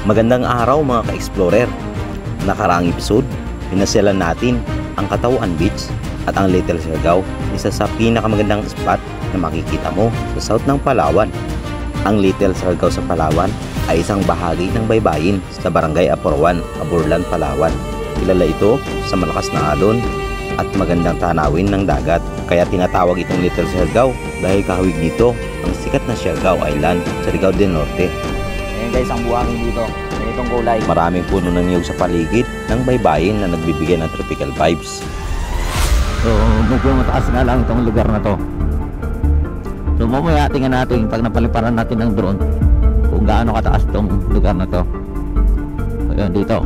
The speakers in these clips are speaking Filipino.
Magandang araw mga ka-explorer. Nakaraang episode, pinasyalan natin ang Katawan Beach at ang Little Siargao, isa sa pinakamagandang spot na makikita mo sa south ng Palawan. Ang Little Siargao sa Palawan ay isang bahagi ng baybayin sa Barangay Aporoan, Aburlan, Palawan. Kilala ito sa malakas na alon at magandang tanawin ng dagat. Kaya tinatawag itong Little Siargao dahil kahawig nito ang sikat na Siargao Island sa Surigao del Norte. Ayan guys, ang buhangin dito. Ganitong kulay. Maraming puno ng niyog sa paligid ng baybayin na nagbibigay ng tropical vibes. So, medyo mataas nga lang itong lugar na to. So, mamaya tingnan natin pag napaliparan natin ng drone kung gaano kataas itong lugar na to. So, yun, dito.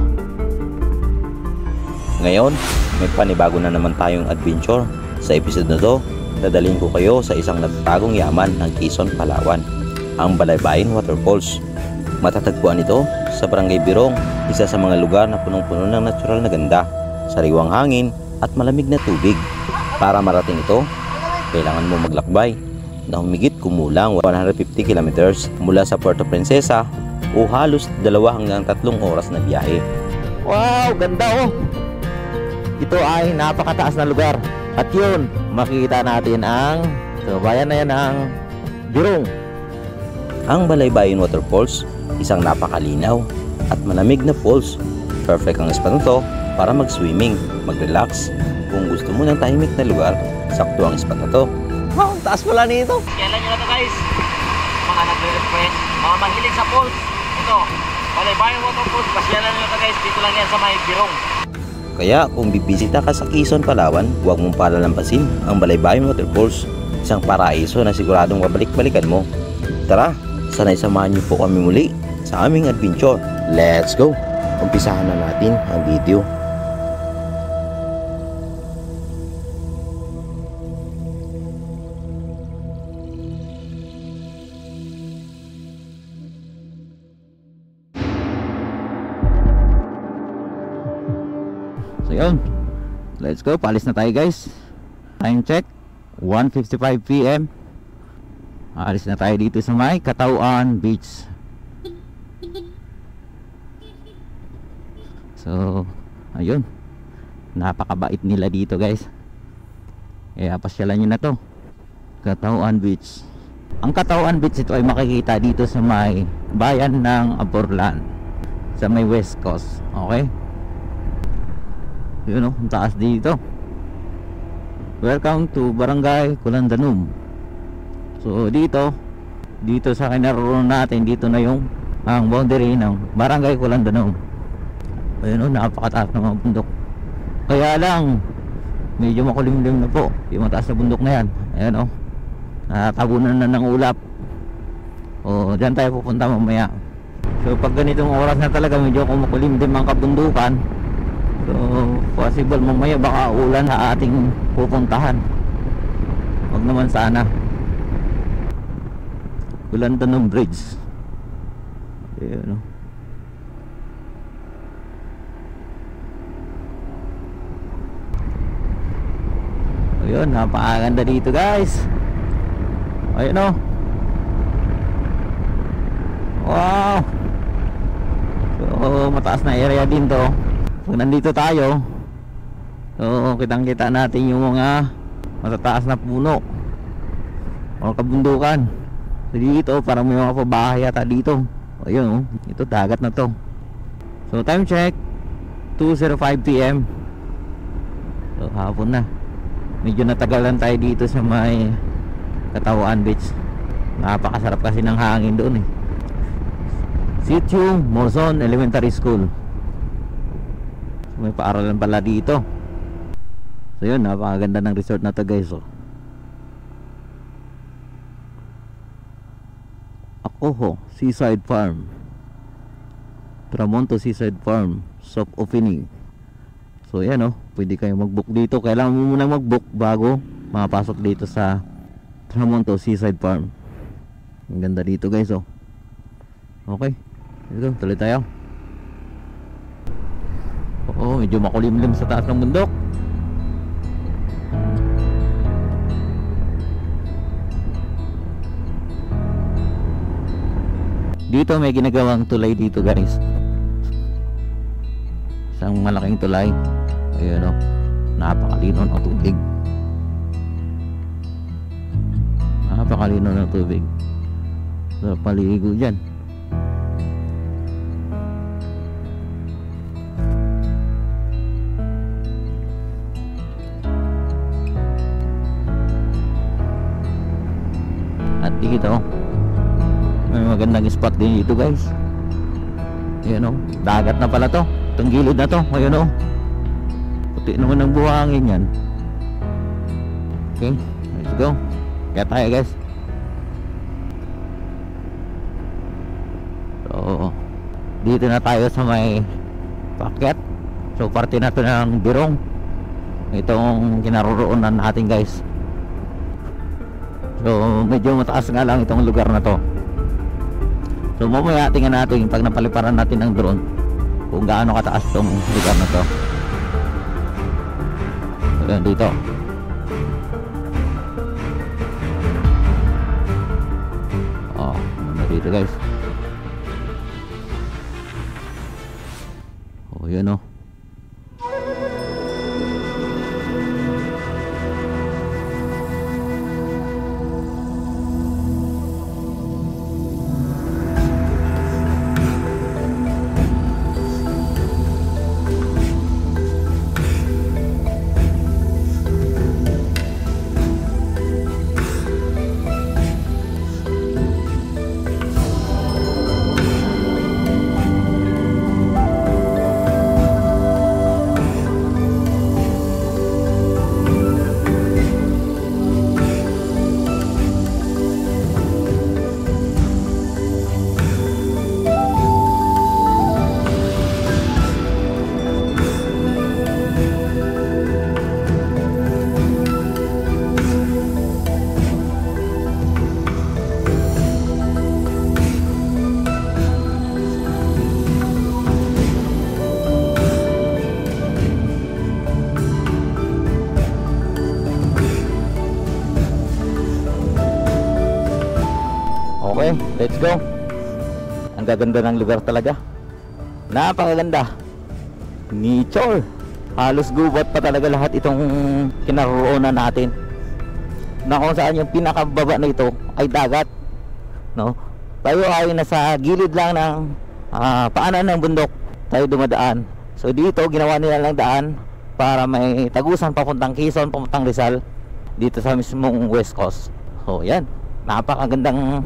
Ngayon, may panibago na naman tayong adventure. Sa episode na to, dadalhin ko kayo sa isang nagtagong yaman ng Quezon, Palawan, ang Balaybayin Waterfalls. Matatagpuan ito sa Barangay Birong, isa sa mga lugar na punong-puno ng natural na ganda, sariwang hangin at malamig na tubig. Para marating ito, kailangan mo maglakbay na humigit kumulang 150 kilometers mula sa Puerto Princesa o halos 2 hanggang 3 oras na biyahe. Wow, ganda oh! Ito ay napakataas na lugar. At yun, makikita natin ang bayan na yan ng Birong. Ang Balaybayin Waterfalls, isang napakalinaw at malamig na falls. Perfect ang spot na to para mag-swimming, mag-relax. Kung gusto mo ng tahimik na lugar, sakto ang spot na to. Wow, taas pala nito. Kailan nyo na to guys, mga nagre-refresh, mga mahilig sa falls. Ito, Balaybayin Waterfalls, pasyalan nyo na to guys, dito lang yan sa may Birong. Kaya kung bibisita ka sa Quezon, Palawan, huwag mong palalampasin ang Balaybayin Waterfalls, isang paraiso na siguradong babalik-balikan mo. Tara, sana'y samahan niyo po kami muli sa aming adventure. Let's go! Umpisahan na natin ang video. So yun, let's go, palis na tayo guys. Time check, 1:55 PM. Alis na tayo dito sa may Katawan Beach. So, ayun, napakabait nila dito guys. Kaya pasyalan nyo na to, Katawan Beach. Ang Katawan Beach ito ay makikita dito sa may bayan ng Aburlan, sa may West Coast. Okay, yun o, ang taas dito. Welcome to Barangay Culandanum. So dito sa kinaroroonan natin, dito na yung ang boundary ng Barangay Culandanum. Ayun o, napakataas ng mga bundok. Kaya lang medyo makulimlim na po yung mataas na bundok na yan. Ayan o, natabunan na ng ulap. O dyan tayo pupunta mamaya. So pag ganitong oras na talaga medyo kumukulimlim ang kabundukan, so possible mamaya baka ulan sa ating pupuntahan. Wag naman sana. Culandanum Bridge. Ayan o. Ayun, napakaganda dito guys. Ayun o. Wow. So mataas na area din to. Pag nandito tayo, so kitang kita natin yung mga matataas na puno o kabundukan. So dito parang may mga pabahay yata dito. Ayun, ito dagat na to. So time check, 2:05 PM. So hapon na. Medyo natagalan tayo dito sa may Katawan Beach. Napakasarap kasi ng hangin doon eh. Sitio Morzon Elementary School. May paaralan pala dito. So yun, napakaganda ng resort na to guys. Acoho Seaside Farm, Tramonto Seaside Farm, soft opening. So yan o, pwede kayo mag-book dito. Kailangan mo muna mag-book bago makapasok dito sa Tramonto Seaside Farm. Ang ganda dito guys o. Okay, dito, tuloy tayo. Oo, medyo makulimlim sa taas ng bundok. Dito may ginagawang tulay dito guys. Isang malaking tulay. Ayun o. Napakalino ng tubig. Napakalino ng tubig. Sarap paligo dyan. At dito may magandang spot din dito guys. Ayan o, dagat na pala to. Itong gilid na to, ayun o. Puti naman ang buhangin yan. Okay, let's go. Kaya tayo guys. So dito na tayo sa may packet. So parte na to ng Birong. Itong kinaroroonan natin guys. So medyo mataas nga lang itong lugar na to. So mamaya tingnan natin pag napaliparan natin ng drone kung gaano kataas itong lugar na to. Ayan dito. Oh, dito guys. Oh, yun oh. Okay, let's go. Ang gaganda ng lugar talaga. Napakaganda. Nature. Halos gubat pa talaga lahat itong kinaroroonan natin. Na kung saan yung pinakababa na ito ay dagat. No? Tayo ay nasa gilid lang ng paanan ng bundok. Tayo dumadaan. So dito ginawa nila lang daan para may tagusan papuntang Quezon, papuntang Rizal. Dito sa mismong West Coast. So yan. Napakagandang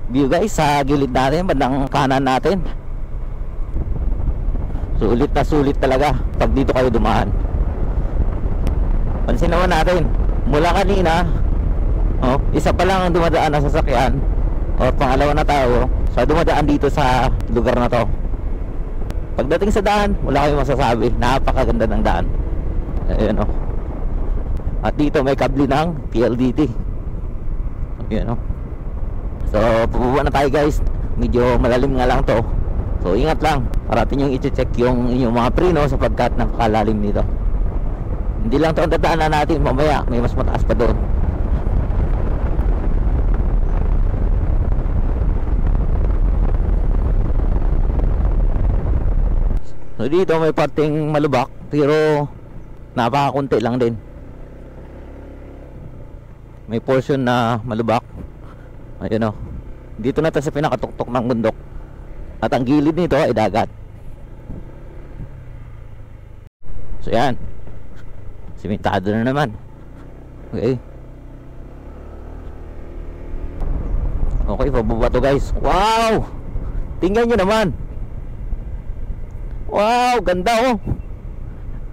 view guys sa gilid natin, bandang kanan natin. Sulit na sulit talaga pag dito kayo dumaan. Pansin naman natin, mula kanina isa pa lang ang dumadaan na sasakyan o pangalawa na tao sa dumadaan dito sa lugar na to. Pagdating sa daan, wala kayong masasabi. Napakaganda ng daan. Ayan o. At dito may kable ng PLDT. Ayan o. So pababa na tayo guys. Medyo malalim nga lang to. So ingat lang. Parating yung i-check yung inyong mga preno sapagkat napakalalim nito. Hindi lang to ang dadaanan natin. Mamaya may mas mataas pa doon. So dito may parting malubak pero napakakunti lang din. May portion na malubak. Ayun o. Dito na tayo sa pinakatuktok ng bundok. At ang gilid nito ay dagat. So yan. Simentado na naman. Okay. Okay, pababa to guys. Wow! Tingnan nyo naman. Wow, ganda oh.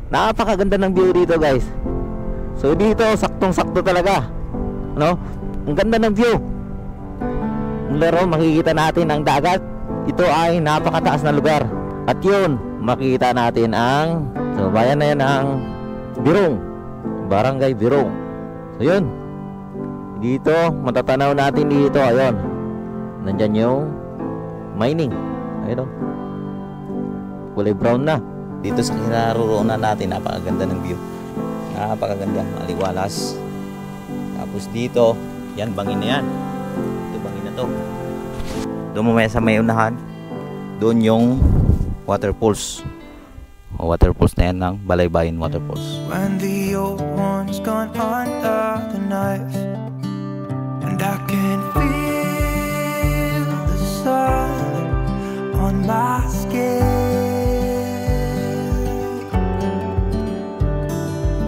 Napakaganda ng view dito guys. So dito saktong-sakto talaga. No? Ang ganda ng view. Laro makikita natin ang dagat. Ito ay napakataas na lugar. At yun, makikita natin ang bayan na yan ng Birong, Barangay Birong. So yun, dito matatanaw natin dito. Ayun, nandyan yung mining. Ayun o, kulay brown na. Dito sa kinaroroonan natin, napakaganda ng view. Napakaganda, maliwalas. Tapos dito, yan, bangin na yan. Ito, bangin na to. Doon mamaya sa may unahan, doon yung waterfalls. O waterfalls na yan ng Balaybayin Waterfalls. When the old one's gone under the knife, and I can feel the sun on my skin,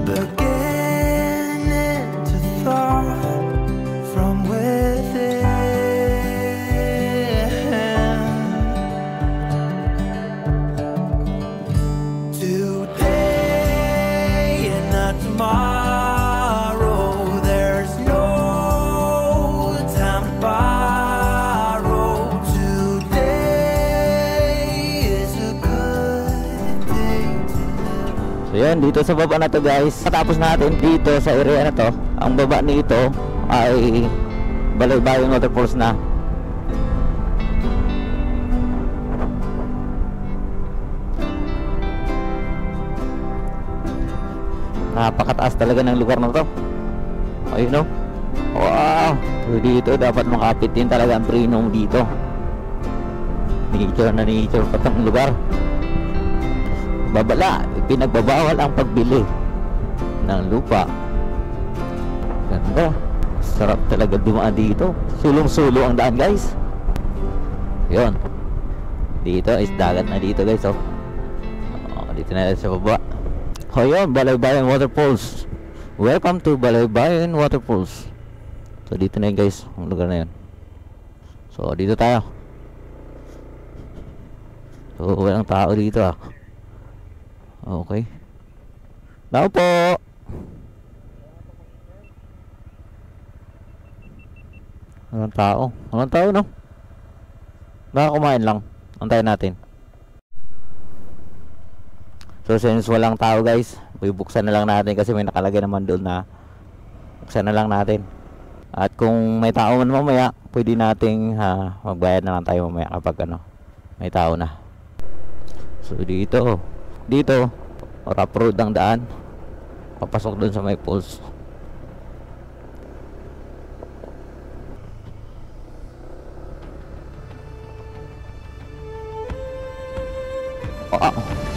beginning to thaw from within. Today and not tomorrow, there's no time to borrow. Today is a good day to live. So yun, dito sa baba na to guys. Tapos natin dito sa area na to. Ang baba nito ay Balaybayin Waterfalls na. Napakataas talaga ng lugar na to. Ayun no. Wow. So dito dapat makapit din talaga ang preno dito. Nature na nature pa itong lugar. Babala, pinagbabawal ang pagbili ng lupa. Ganda. Sarap talaga dumaan dito. Sulong-sulo ang daan guys. Yun. Dito is dagat na dito guys. Dito na sa baba. O yun, Balaybayin Waterfalls. Welcome to Balaybayin Waterfalls. So dito na yun guys, ang lugar na yun. So dito tayo. So walang tao dito ah. Okay. Tao po. Walang tao. Walang tao no? Baka kumain lang. Antayin natin. So since walang tao guys, bubuksan na lang natin kasi may nakalagay naman doon na buksan na lang natin. At kung may tao man mamaya, pwede nating magbayad na lang tayo mamaya kapag may tao na. So dito rough road ang daan papasok doon sa may falls.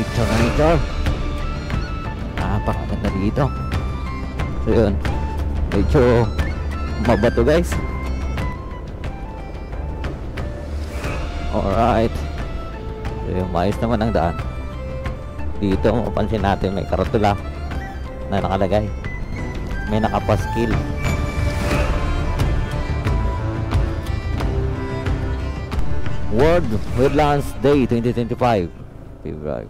Picture na nito. Napakaganda dito. So yun, medyo mabato guys. Alright. So yun, maayos naman ang daan. Dito mapansin natin may karatula na nakalagay, may nakapaskil. World Wetlands Day 2025 February.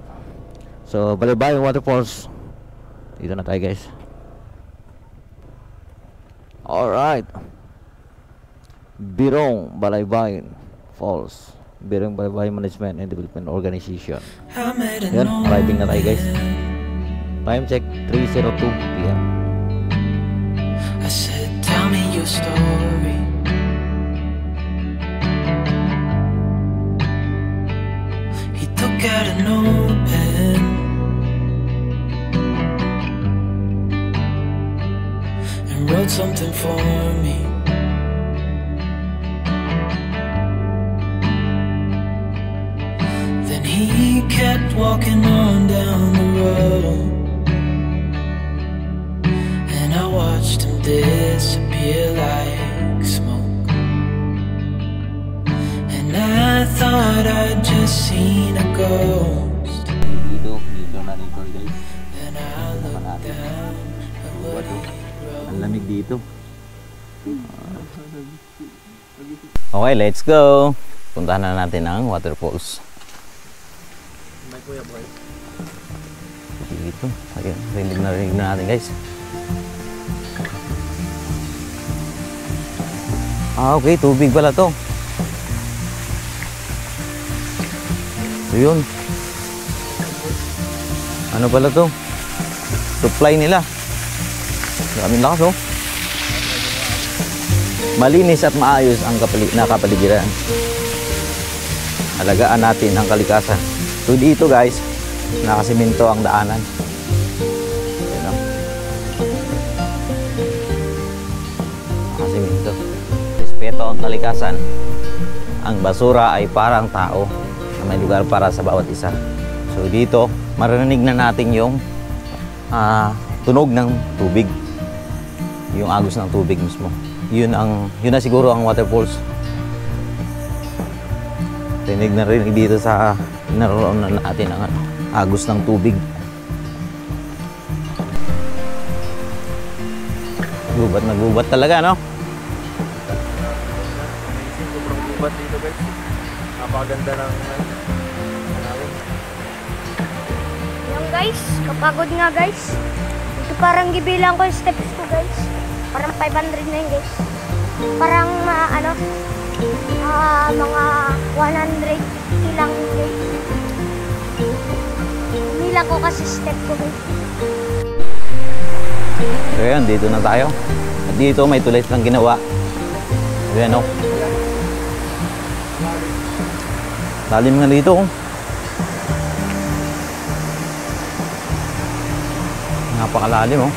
So Balaybayin Waterfalls, dito na tayo guys. Alright, Birong Balaybayin Falls, Birong Balaybayin Management and Development Organization. Yan, arriving na tayo guys. Time check 3:02 PM. I said, tell me your story. He took out a notepad and wrote something for me. Then he kept walking on down the road, and I watched him disappear like smoke. And I thought I'd just seen a ghost. Dito na nito guys. Then I looked down at what he wrote. Ang lamig dito. Okay, let's go. Puntahan na natin ang waterfalls. Dito. Okay, rinig na natin guys. Okay, tubig pala to. So yun. Ano pala to? Supply nila. Maraming lakas oh. Malinis at maayos ang kapaligiran. Alagaan natin ang kalikasan. So dito guys, nakasiminto ang daanan. Ayan o. Nakasiminto. Respeto ang kalikasan. ang basura ay parang tao na may lugar para sa bawat isa. So dito, maririnig na natin yung tunog ng tubig. Yung agos ng tubig mismo. Yun na siguro ang waterfalls. Rinig na rinig dito sa naroon natin ang agos ng tubig. Gubat na gubat talaga, no? Sobrang gubat dito guys. Napakaganda ng namin. Yung guys, kapagod nga guys. Ito parang gibilang ko yung steps ko guys. Parang 500 na yun guys. Parang mga 100 lang guys. Bilang ko kasi step ko guys. So yan, dito na tayo. At dito may tulis lang ginawa. Ayan, oh. Lalim nga dito, oh. Napakalalim, oh.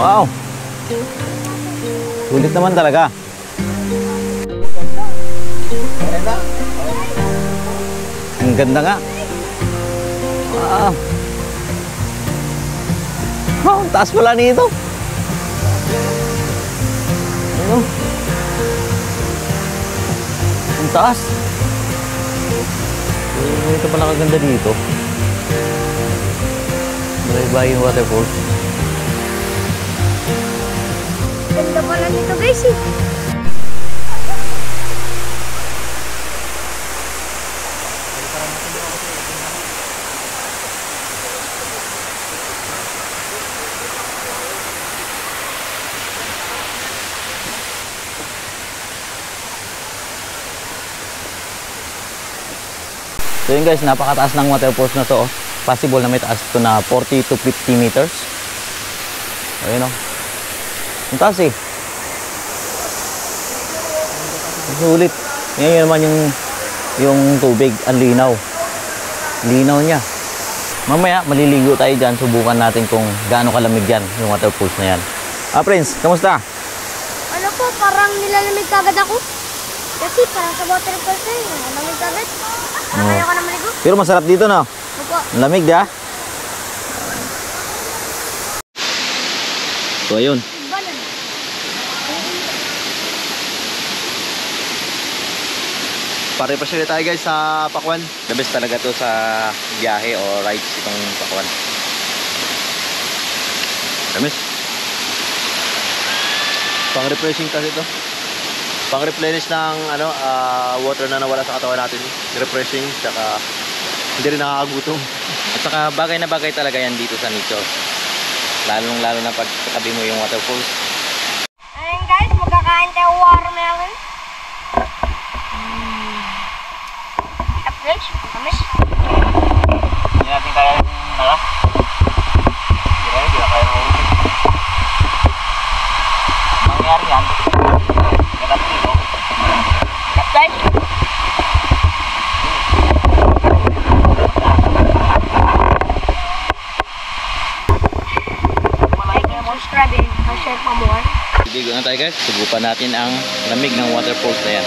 Wow! Sulit naman talaga. Ang ganda nga. Wow! Wow, ang taas pala nito. Ano? Ang taas. Ito pala kaganda dito. Malay yung waterfalls. Ganda pala nito guys eh. So yun guys, napakataas ng waterfalls na to, oh. Possible na may taas ito na 40 to 50 meters. Ayun, oh. Ang taas eh. Sulit. Ngayon naman yung tubig, ang linaw. Linaw niya. Mamaya, maliligo tayo dyan. Subukan natin kung gaano kalamig yan, yung waterfalls na yan. Prince, kamusta? Ano po, parang nilalamig kagad ako. Kasi parang sa waterfalls na yun, nilalamig kagad. Parang ayoko na maligo. Pero masarap dito, no? Opo. Ang lamig, da? So, ayun. Banan. Pare-pasyon tayo guys sa Pakuan. The best talaga to sa biyahe o rides itong Pakuan. Kamis. Pang-refreshing kasi ito. Pang-replenish ng water na nawala sa katawan natin. Refreshing, tsaka hindi rin nakakagutom. At saka bagay na bagay talaga yan dito sa nature. Lalong-lalo na pagkatabi mo yung waterfalls. Ayun guys, magkakain tayo watermelon. Up guys, kamis. Hindi natin kaya yung Hindi na kaya ng ulit. Mangyari yan. Ganap dito. Up guys. Subscribe and share for more. Ligo na tayo guys. Subukan natin ang lamig ng waterfalls na yan.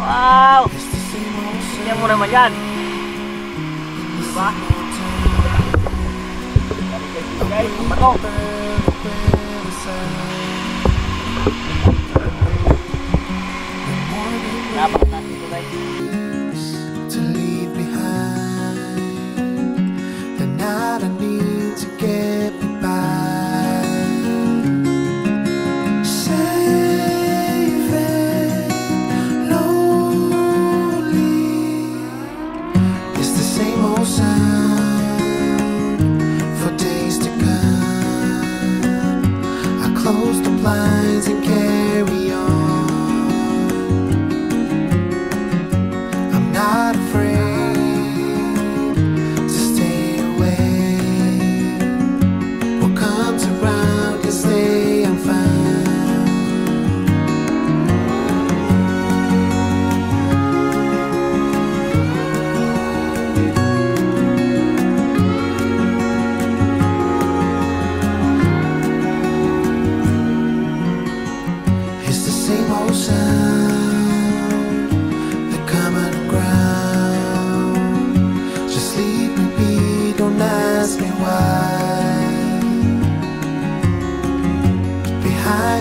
Wow! Tingnan mo naman yan. Diba? Guys, ang bato. Dapat natin ito guys. To leave behind the night I need to close the blinds and carry on. I'm not afraid to stay away. What comes around can stay, I'm fine.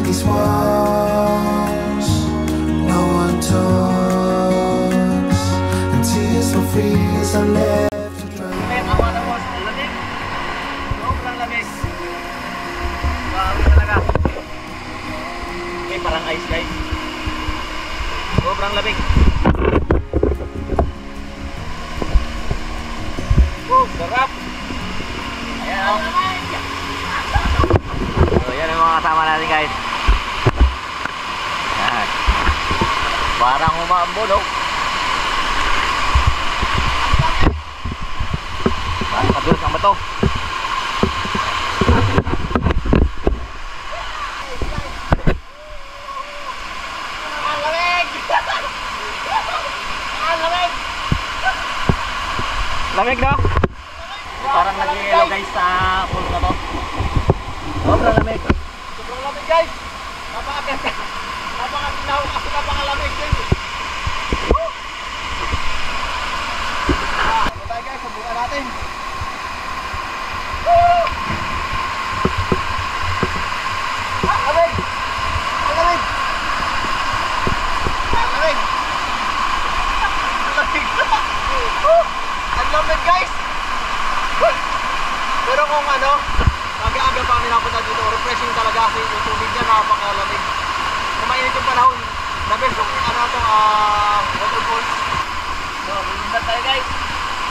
These walls, no one talks, and tears will freeze are left to dry. Ang mga boss, lamig. Sobrang lamig. Grabe talaga. Okay, parang ice guys. Sobrang lamig. Sarap. Ayan o. So, yan ang mga kasama natin guys. Yan. Parang umaambon o. Parang madulas ang bato. Lamig no? Parang nag-yellow guys sa pool na to. Sobrang lamig. Sobrang lamig guys. Napakaginaw kasi napakalamig guys. Ano tayo guys? Subukan natin. Lamig! Lamig! Lamig! Lamig! Ang lamig guys! Pero kung ano, aga-aga pa kami napunta dito, refreshing talaga kasi yung tubig niya napakalamig. Kung mainit yung panahon, nabes yung waterfalls. So, lulundan tayo guys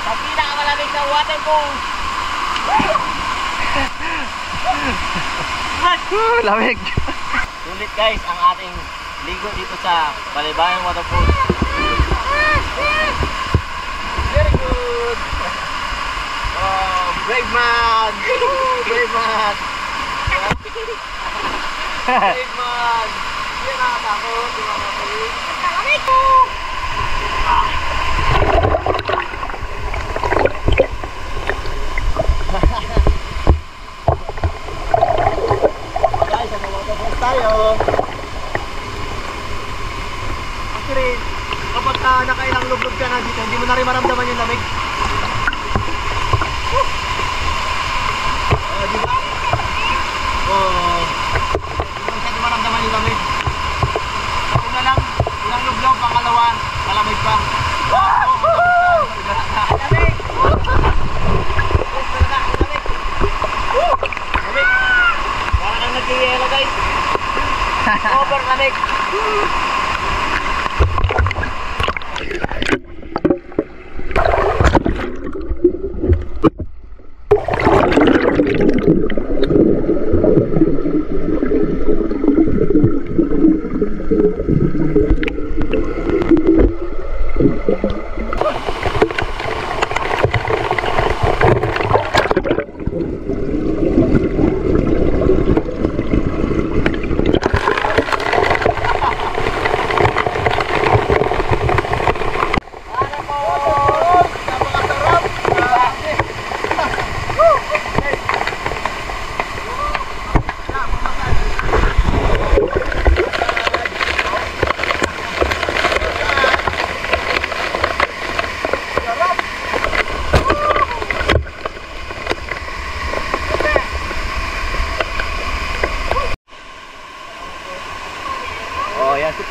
sa pinakamalamig na waterfalls. Lamig! Sulit guys ang ating ligo dito sa Balaybayan Waterfalls. Very good! Oh, brave man! Brave man! Brave man! Hindi na nakatakot, di ba mga kulit? Nakalamig! Guys, sa mga waterfalls tayo. Actually, kapag nakailang lublog ka na dito, hindi mo na rin maramdaman yung lamig. Diba? Hindi mo maramdaman yung lamig. Una lang, ilang lublog, pangalawa, malamig pa. Lamig! Lamig! Parang kang nag-yelo guys. Over lamig.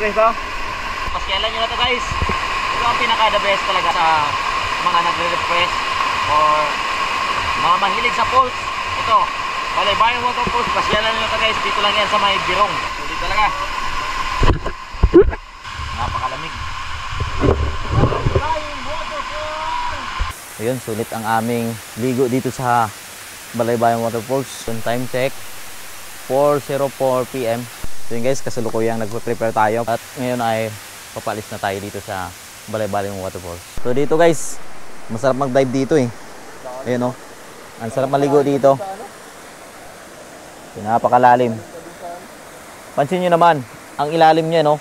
Preso. Pasyalan nyo na to guys. Ito ang pinaka the best talaga sa mga nagre-refresh or mga mahilig sa falls. Ito, Balaybayan Waterfalls. Pasyalan nyo na to guys. Dito lang yan sa may Birong. So dito talaga. Napakalamig. Ayun, sulit ang aming ligo dito sa Balaybayan Waterfalls. Yung time check 4:04 PM. So yun guys, kasalukuyang nagpe-prepare tayo at ngayon ay papalis na tayo dito sa Balay-Balay Waterfalls. So dito guys, masarap mag-dive dito eh. Ayun oh. Ang sarap maligo dito. Napakalalim. Pansin nyo naman, ang ilalim niya no.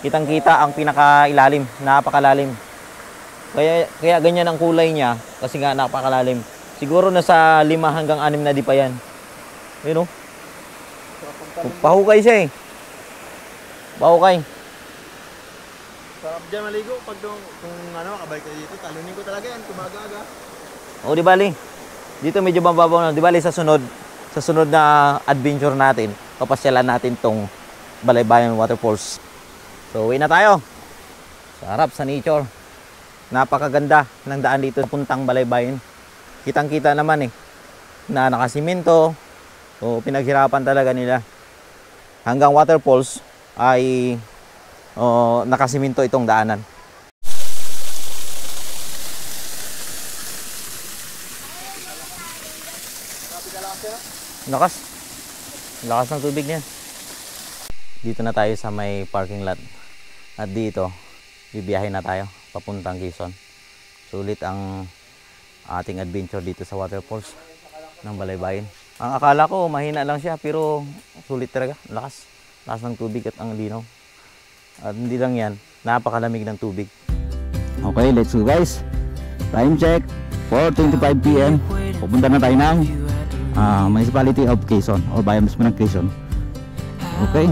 Kitang-kita ang pinaka-ilalim, napakalalim. Kaya ganyan ang kulay niya kasi nga napakalalim. Siguro nasa 5 hanggang 6 na di pa yan. Ayun o. Pahukay siya eh. Pahukay. Sarap dyan maligo pag kung kabalik ka dito, talunin ko talaga yan, kumagaga. O di bali. Dito medyo mababaw na. Di bali sa sunod na adventure natin, papasyalan natin tong Balay-Bayan Waterfalls. So uwi na tayo. Sarap sa nature. Napakaganda ng daan dito puntang Balay-Bayan. Kitang-kita naman eh na nakasimento. So pinaghirapan talaga nila. Hanggang waterfalls ay nakasimento itong daanan. Lakas ng tubig niya. Dito na tayo sa may parking lot. At dito bibiyahe na tayo papuntang Quezon. Sulit ang ating adventure dito sa waterfalls ng Balay-Bayan. Ang akala ko mahina lang siya pero sulit talaga. Lakas ng tubig at ang linaw. At hindi lang yan, napakalamig ng tubig. Okay, let's go guys. Time check, 4:25 PM. Pupunta na tayo ng Municipality of Quezon o bayan mismo ng Quezon. Okay.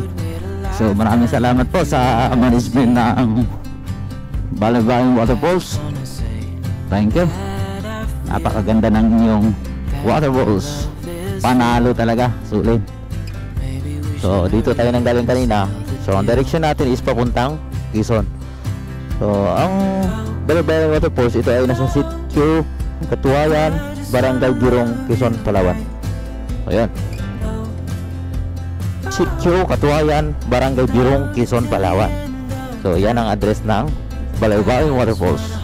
So maraming salamat po sa management ng Balay-Bayan Waterfalls. Thank you. Napakaganda ng inyong waterfalls. Panalo talaga, sulit. So dito tayo nang galing kanina. So ang direction natin is papuntang Quezon. So ang Balay-Bayan Waterfalls, ito ay nasa Sitio Katuwayan, Barangay Girong, Quezon, Palawan. So yan, Sitio Katuwayan, Barangay Girong, Quezon, Palawan. So yan ang address ng Balay-Bayan Waterfalls.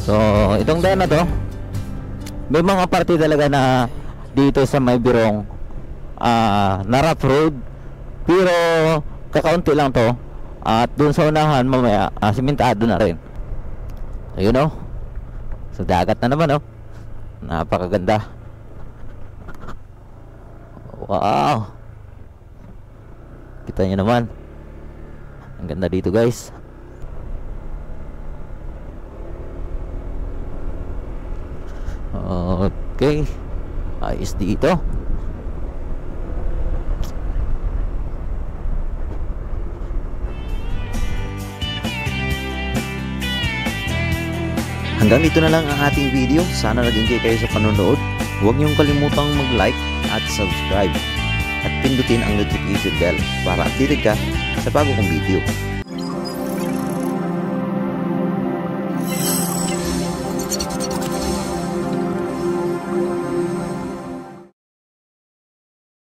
So itong daan na to, may mga parte talaga na dito sa may Birong na rough road, pero kakaunti lang to. At dun sa unahan mamaya simentado na rin. Ayun o. So dagat na naman o. Napakaganda. Wow. Kita nyo naman. Ang ganda dito guys. Okay. Ayos dito. Hanggang dito na lang ang ating video. Sana nag-enjoy kayo sa panonood. Huwag niyong kalimutang mag-like at subscribe. At pindutin ang notification bell para updated ka sa bago kong video.